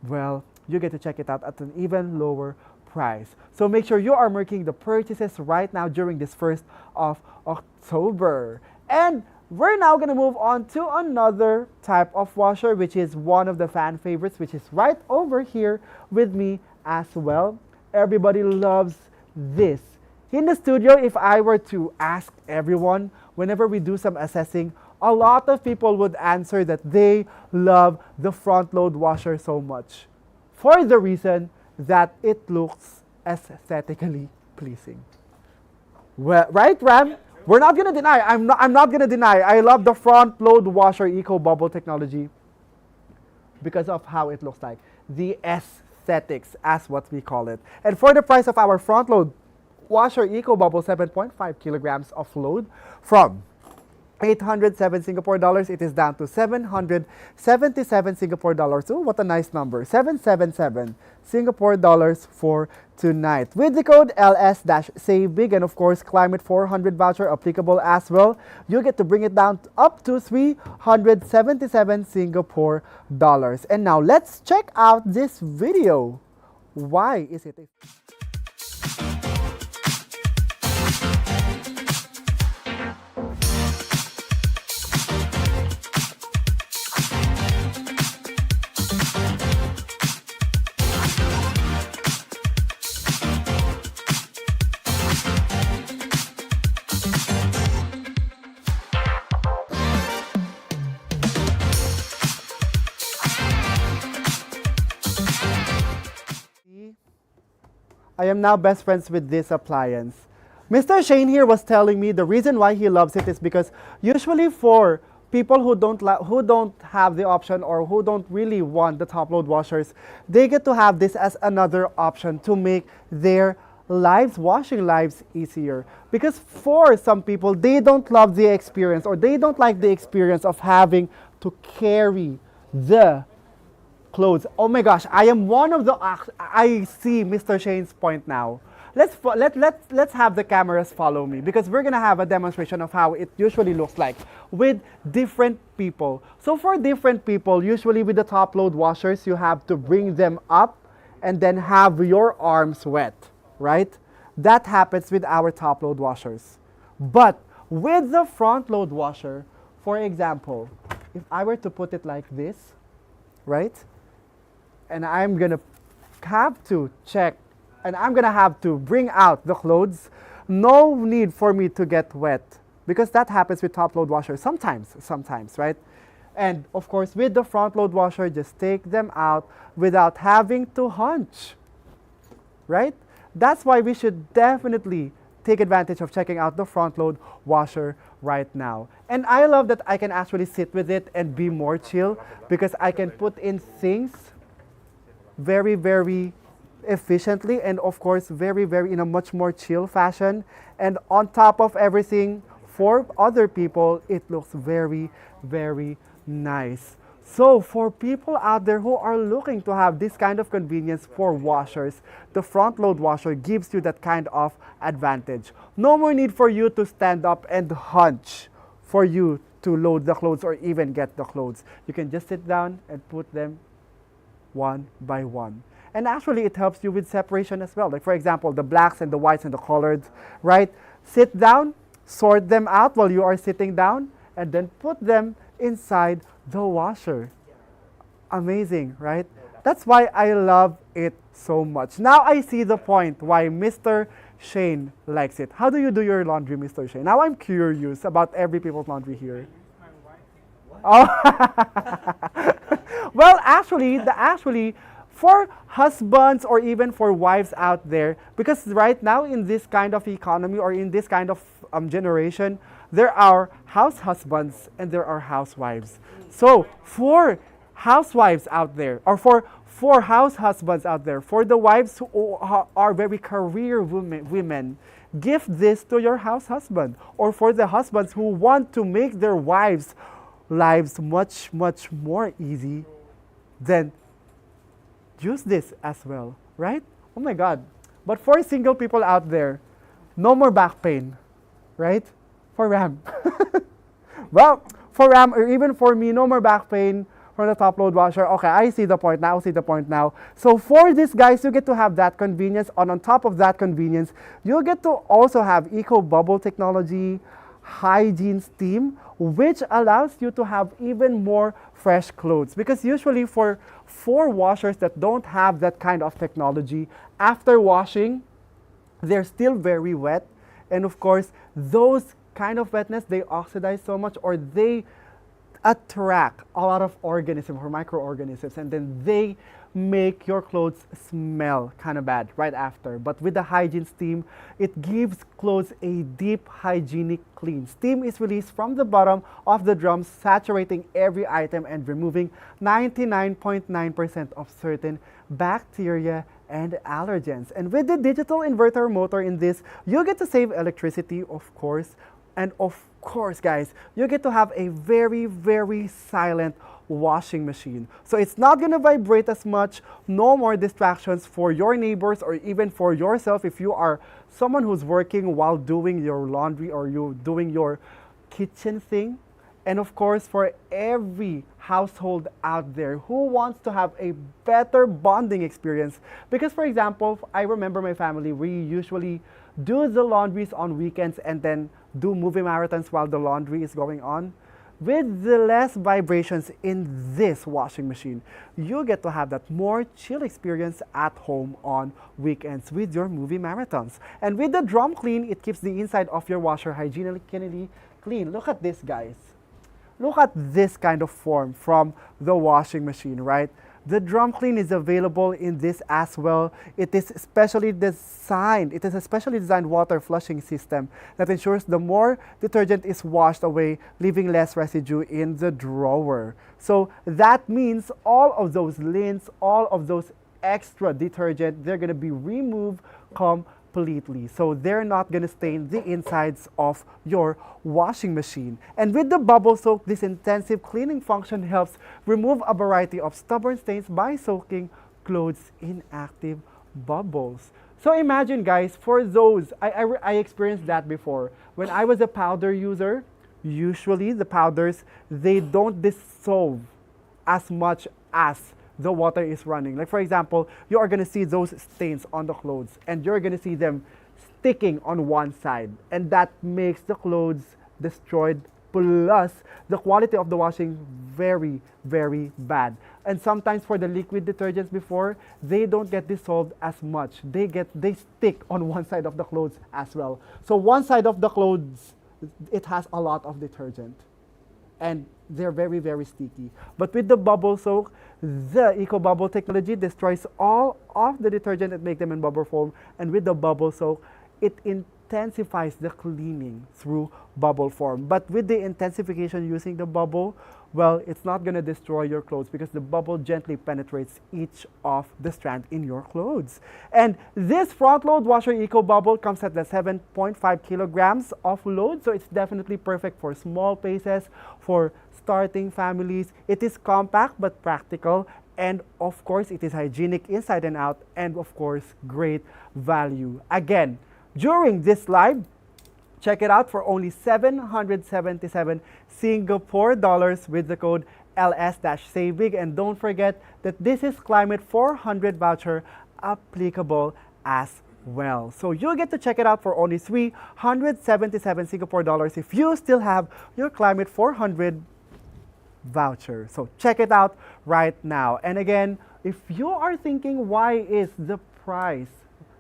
A: well, you get to check it out at an even lower price. So make sure you are making the purchases right now during this 1st of October. And we're now going to move on to another type of washer, which is one of the fan favorites, which is right over here with me as well. Everybody loves this. In the studio, if I were to ask everyone, whenever we do some assessing, a lot of people would answer that they love the front load washer so much, for the reason that it looks aesthetically pleasing. Well, right, Ram? We're not gonna deny. I'm not gonna deny. I love the front load washer eco bubble technology because of how it looks like. The aesthetics, as what we call it. And for the price of our front load washer eco bubble 7.5 kilograms of load from 807 Singapore dollars, it is down to 777 Singapore dollars. Oh, what a nice number. 777 Singapore dollars for tonight. With the code LS-SAVEBIG and of course Climate 400 voucher applicable as well, you get to bring it down up to 377 Singapore dollars. And now let's check out this video. Why is it a I am now best friends with this appliance. Mr. Shane here was telling me the reason why he loves it is because usually for people who don't have the option or who don't really want the top load washers, they get to have this as another option to make their washing lives easier. Because for some people, they don't love the experience or they don't like the experience of having to carry the clothes. Oh my gosh, I am one of the, I see Mr. Shane's point now. Let's have the cameras follow me because we're gonna have a demonstration of how it usually looks like with different people. So for different people, usually with the top load washers, you have to bring them up and then have your arms wet, right? That happens with our top load washers. But with the front load washer, for example, if I were to put it like this, right? And I'm gonna have to check and I'm gonna have to bring out the clothes. No need for me to get wet because that happens with top load washer sometimes, right? And of course with the front load washer, just take them out without having to hunch, right? That's why we should definitely take advantage of checking out the front load washer right now. And I love that I can actually sit with it and be more chill because I can put in things very, very efficiently and of course very, very in a much more chill fashion. And on top of everything, for other people, it looks very, very nice. So for people out there who are looking to have this kind of convenience for washers, the front load washer gives you that kind of advantage. No more need for you to stand up and hunch for you to load the clothes or even get the clothes. You can just sit down and put them one by one. And actually it helps you with separation as well. Like for example, the blacks and the whites and the coloreds, right? Sit down, sort them out while you are sitting down, and then put them inside the washer. Amazing, right? That's why I love it so much. Now I see the point why Mr. Shane likes it. How do you do your laundry, Mr. Shane? Now I'm curious about every people's laundry here. Oh. Well, actually, for husbands or even for wives out there, because right now in this kind of economy or in this kind of generation, there are house husbands and there are housewives. So for housewives out there, or for house husbands out there, for the wives who are very career women, gift this to your house husband, or for the husbands who want to make their wives' lives much more easy, then use this as well, right? Oh my God. But for single people out there, no more back pain, right? For Ram. Well, for Ram, or even for me, no more back pain for the top load washer. Okay, I see the point now, So for this, guys, you get to have that convenience. And on top of that convenience, you'll get to also have eco bubble technology, hygiene steam, which allows you to have even more fresh clothes. Because usually for washers that don't have that kind of technology, after washing, they're still very wet. And of course, those kind of wetness, they oxidize so much, or they attract a lot of organisms or microorganisms, and then they make your clothes smell kind of bad right after. But with the hygiene steam, it gives clothes a deep hygienic clean. Steam is released from the bottom of the drum, saturating every item and removing 99.9% of certain bacteria and allergens. And with the digital inverter motor in this, you get to save electricity, of course. And of course, guys, you get to have a very silent washing machine. So it's not gonna vibrate as much, no more distractions for your neighbors or even for yourself if you are someone who's working while doing your laundry or you doing your kitchen thing. And of course, for every household out there who wants to have a better bonding experience. Because for example, I remember my family, we usually do the laundries on weekends and then do movie marathons while the laundry is going on. With the less vibrations in this washing machine, you get to have that more chill experience at home on weekends with your movie marathons. And with the drum clean, it keeps the inside of your washer hygienically clean. Look at this, guys. Look at this kind of form from the washing machine, right? The drum clean is available in this as well. It is specially designed. It is a specially designed water flushing system that ensures the more detergent is washed away, leaving less residue in the drawer. So that means all of those lints, all of those extra detergent, they're gonna be removed completely. So they're not gonna stain the insides of your washing machine. And with the bubble soak, this intensive cleaning function helps remove a variety of stubborn stains by soaking clothes in active bubbles. So imagine, guys, for those, I experienced that before. When I was a powder user, usually the powders, they don't dissolve as much as the water is running. Like for example, you are gonna see those stains on the clothes and you're gonna see them sticking on one side, and that makes the clothes destroyed, plus the quality of the washing very bad. And sometimes for the liquid detergents before, they don't get dissolved as much. They stick on one side of the clothes as well. So one side of the clothes, it has a lot of detergent, and they're very sticky. But with the bubble soak, the eco bubble technology destroys all of the detergent that make them in bubble form, and with the bubble soak, it intensifies the cleaning through bubble form. But with the intensification using the bubble, well, it's not gonna destroy your clothes because the bubble gently penetrates each of the strand in your clothes. And this front load washer eco bubble comes at the 7.5 kilograms of load, so it's definitely perfect for small places, for starting families. It is compact but practical, and of course, it is hygienic inside and out, and of course, great value. Again, during this live, check it out for only 777 Singapore dollars with the code LS-SAVEBIG. And don't forget that this is Climate 400 voucher applicable as well. So you'll get to check it out for only 377 Singapore dollars if you still have your Climate 400 voucher. So check it out right now. And again, if you are thinking, why is the price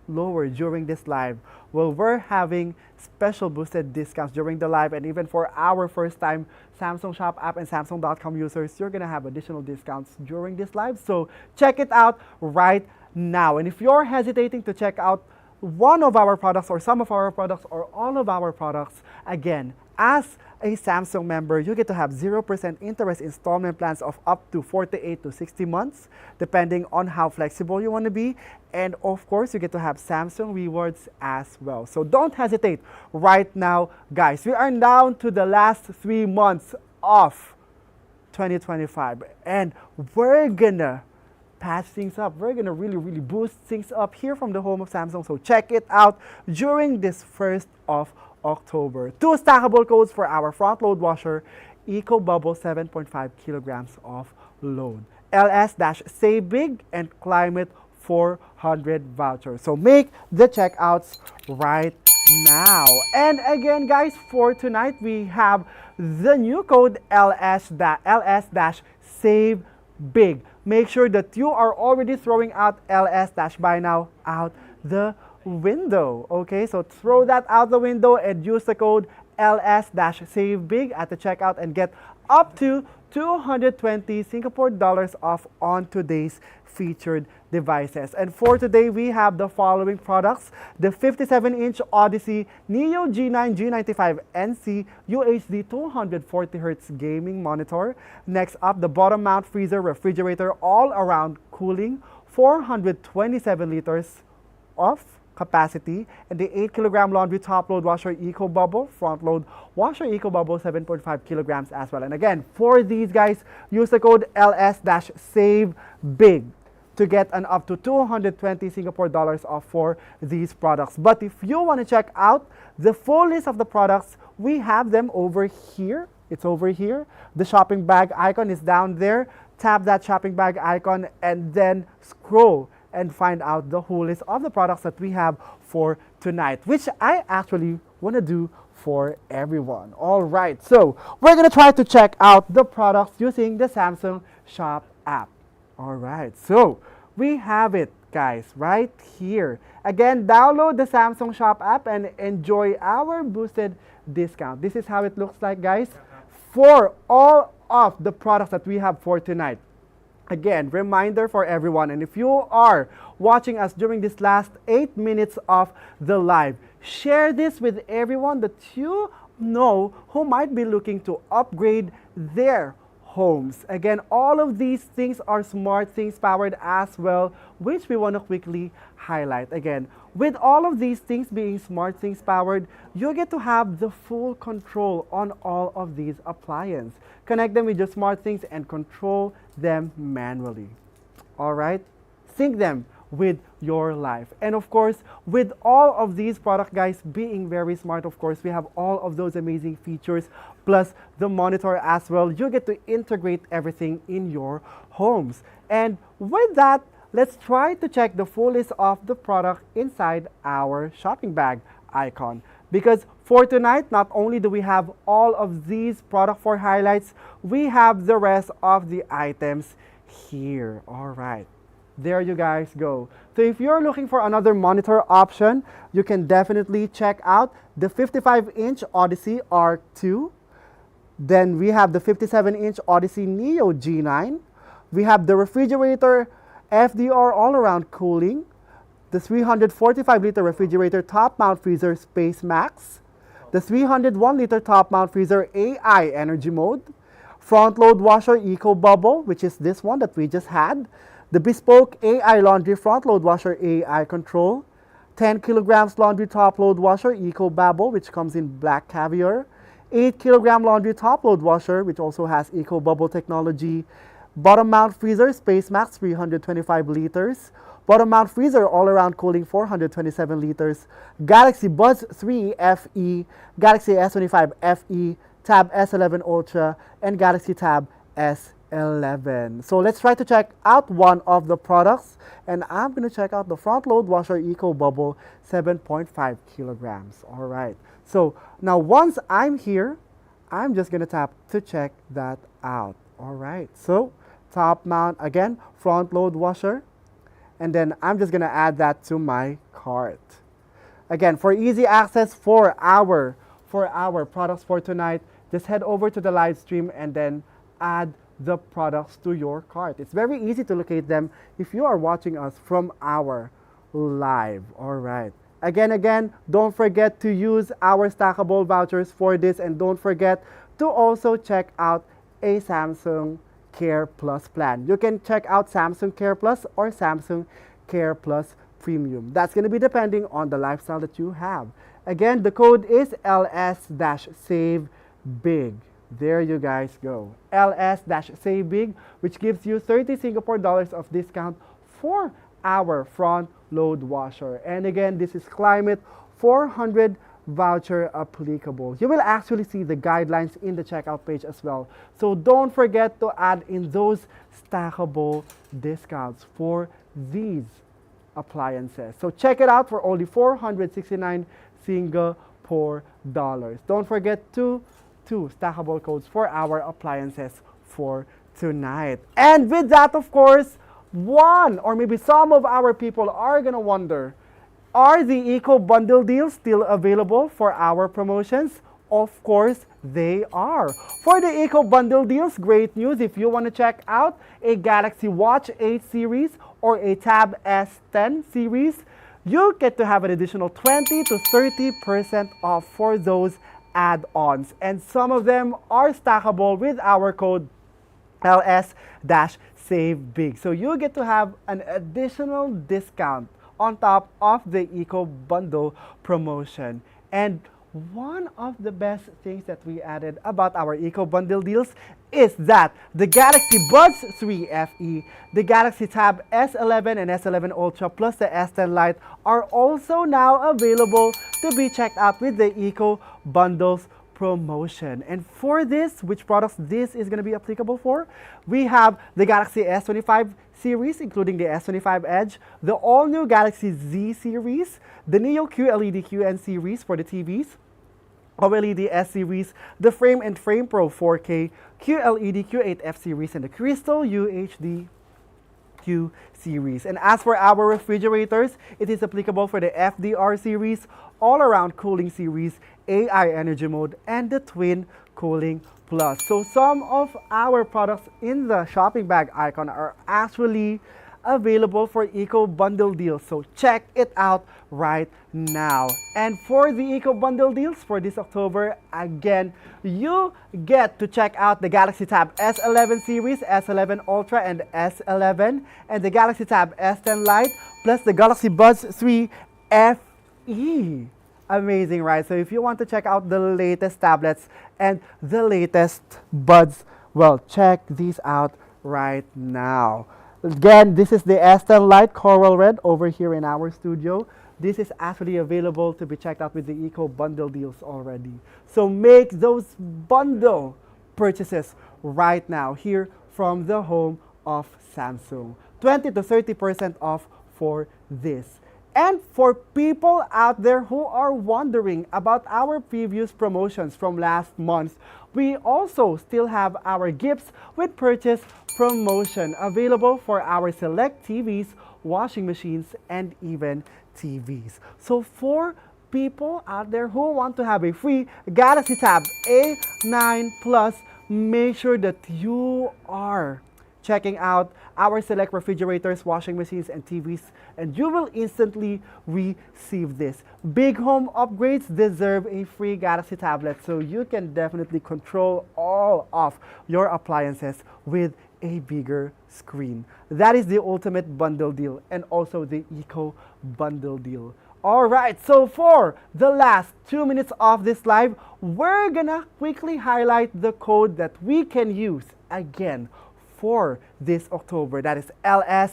A: lower during this live? Well, we're having special boosted discounts during the live, and even for our first time Samsung Shop app and Samsung.com users, you're gonna have additional discounts during this live. So check it out right now. And if you're hesitating to check out one of our products or some of our products or all of our products, again, as a Samsung member, you get to have 0% interest installment plans of up to 48 to 60 months, depending on how flexible you want to be. And of course, you get to have Samsung rewards as well. So don't hesitate right now, guys. We are down to the last 3 months of 2025, and we're gonna patch things up. We're gonna really boost things up here from the home of Samsung. So check it out during this 1st of October. 2 stackable codes for our front load washer, Eco Bubble 7.5 kilograms of load, LS-Save Big, and Climate 400 voucher. So make the checkouts right now. And again, guys, for tonight, we have the new code LS-Save Big. Make sure that you are already throwing out LS-Buy Now out the window. Okay, so throw that out the window and use the code LS-Save Big at the checkout and get up to 220 Singapore dollars off on today's featured devices. And for today, we have the following products: the 57-inch Odyssey Neo G9 G95 NC UHD 240Hz gaming monitor. Next up, the bottom mount freezer refrigerator all-around cooling, 427 liters of capacity, and the 8 kilogram laundry top load washer Eco Bubble front load washer Eco Bubble 7.5 kilograms as well. And again, for these guys, use the code LS-Save Big to get an up to 220 Singapore dollars off for these products. But if you want to check out the full list of the products, we have them over here. It's over here. The shopping bag icon is down there. Tap that shopping bag icon and then scroll and find out the whole list of the products that we have for tonight, which I actually want to do for everyone. All right, so we're going to try to check out the products using the Samsung Shop app. All right, so we have it, guys, right here. Again, download the Samsung Shop app and enjoy our boosted discount. This is how it looks like, guys, for all of the products that we have for tonight. Again, reminder for everyone, and if you are watching us during this last 8 minutes of the live, share this with everyone that you know who might be looking to upgrade their homes. Again, all of these things are smart things powered as well, which we want to quickly highlight. Again, with all of these things being smart things powered, you get to have the full control on all of these appliances. Connect them with your smart things and control them manually. All right? Sync them with your life. And of course, with all of these product guys being very smart, of course, we have all of those amazing features plus the monitor as well. You get to integrate everything in your homes. And with that, let's try to check the full list of the product inside our shopping bag icon. Because for tonight, not only do we have all of these product for highlights, we have the rest of the items here. All right. There you guys go. So if you're looking for another monitor option, you can definitely check out the 55-inch Odyssey R2. Then we have the 57-inch Odyssey Neo G9. We have the refrigerator FDR all-around cooling, the 345-liter refrigerator top-mount freezer Space Max, the 301-liter top-mount freezer AI energy mode, front-load washer Eco Bubble, which is this one that we just had, the bespoke AI laundry front-load washer AI control, 10 kilograms laundry top-load washer Eco Bubble, which comes in black caviar, 8 kilogram laundry top-load washer, which also has Eco Bubble technology, bottom mount freezer Space Max 325 liters, bottom mount freezer all-around cooling 427 liters, Galaxy Buds 3 FE, Galaxy S25 FE, Tab S11 Ultra, and Galaxy Tab S11. So let's try to check out one of the products, and I'm going to check out the front load washer Eco Bubble 7.5 kilograms. All right. So now once I'm here, I'm just going to tap to check that out. All right. So top mount, again, front load washer. And then I'm just going to add that to my cart. Again, for easy access for our products for tonight, just head over to the live stream and then add the products to your cart. It's very easy to locate them if you are watching us from our live. All right. Again, don't forget to use our stackable vouchers for this, and don't forget to also check out a Samsung Care Plus plan. You can check out Samsung Care Plus or Samsung Care Plus Premium. That's going to be depending on the lifestyle that you have. Again, the code is LS-Save Big. There you guys go. LS-Save Big, which gives you 30 Singapore dollars of discount for our front load washer. And again, this is Climate 400 voucher applicable. You will actually see the guidelines in the checkout page as well. So don't forget to add in those stackable discounts for these appliances. So check it out for only 469 Singapore dollars. Don't forget to stackable codes for our appliances for tonight. And with that, of course, one or maybe some of our people are gonna wonder, are the Eco Bundle deals still available for our promotions? Of course, they are. For the Eco Bundle deals, great news. If you want to check out a Galaxy Watch 8 series or a Tab S10 series, you get to have an additional 20 to 30% off for those add-ons. And some of them are stackable with our code LS-Save Big. So you get to have an additional discount on top of the Eco Bundle promotion. And one of the best things that we added about our Eco Bundle deals is that the Galaxy Buds 3 FE, the Galaxy Tab S11 and S11 Ultra plus the S10 Lite are also now available to be checked out with the Eco Bundles promotion. And for this, which products this is going to be applicable for? We have the Galaxy S25 series, including the S25 Edge, the all-new Galaxy Z series, the Neo QLED QN series for the TVs, OLED S series, the Frame and Frame Pro 4K, QLED Q8F series, and the Crystal UHD Q series. And as for our refrigerators, it is applicable for the FDR series, all-around cooling series, AI energy mode, and the twin cooling plus. So some of our products in the shopping bag icon are actually available for Eco Bundle deals. So check it out right now. And for the Eco Bundle deals for this October, again, you get to check out the Galaxy Tab S11 series, S11 Ultra, and S11, and the Galaxy Tab S10 Lite, plus the Galaxy Buds 3 FE. Amazing, right? So if you want to check out the latest tablets and the latest buds, well, check these out right now. Again, this is the S10 Lite Coral Red over here in our studio. This is actually available to be checked out with the Eco Bundle deals already. So make those bundle purchases right now here from the home of Samsung. 20 to 30% off for this. And for people out there who are wondering about our previous promotions from last month, we also still have our gifts with purchase promotion available for our select TVs, washing machines, and even TVs. So for people out there who want to have a free Galaxy Tab A9 Plus, make sure that you are checking out our select refrigerators, washing machines, and TVs, and you will instantly receive this. Big home upgrades deserve a free Galaxy tablet, so you can definitely control all of your appliances with a bigger screen. That is the ultimate bundle deal, and also the Eco Bundle deal. Alright, so for the last 2 minutes of this live, we're gonna quickly highlight the code that we can use again for this October. That is LS-Save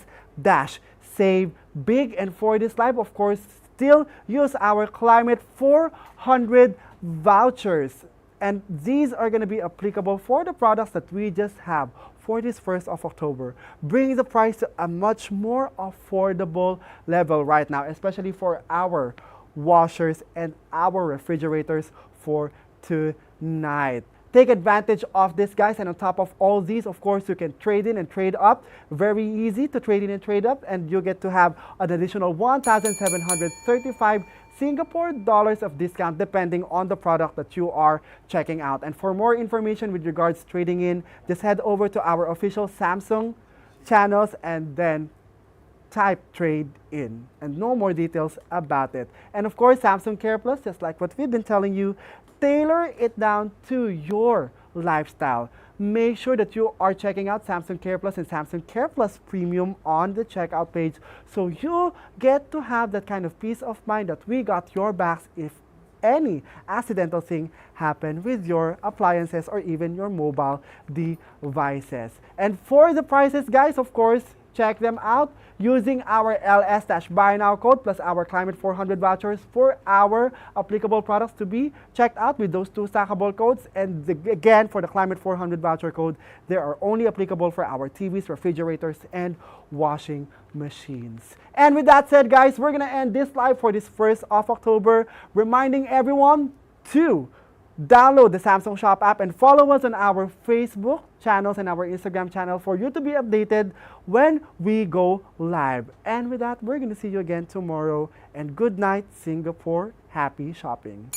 A: Big. And for this live, of course, still use our Climate 400 vouchers. And these are going to be applicable for the products that we just have for this 1st of October, bringing the price to a much more affordable level right now, especially for our washers and our refrigerators for tonight. Take advantage of this, guys, and on top of all these, of course, you can trade in and trade up. Very easy to trade in and trade up, and you get to have an additional 1,735 Singapore dollars of discount depending on the product that you are checking out. And for more information with regards to trading in, just head over to our official Samsung channels and then type trade in and know more details about it. And of course, Samsung Care Plus, just like what we've been telling you, tailor it down to your lifestyle. Make sure that you are checking out Samsung Care Plus and Samsung Care Plus Premium on the checkout page so you get to have that kind of peace of mind that we got your backs if any accidental thing happen with your appliances or even your mobile devices. And for the prices, guys, of course, check them out using our LS-Buy Now code plus our Climate 400 vouchers for our applicable products to be checked out with those two stackable codes. And again, for the Climate 400 voucher code, they are only applicable for our TVs, refrigerators, and washing machines. And with that said, guys, we're gonna end this live for this 1st of October, reminding everyone to download the Samsung Shop app and follow us on our Facebook channels and our Instagram channel for you to be updated when we go live. And with that, we're going to see you again tomorrow. And good night, Singapore. Happy shopping.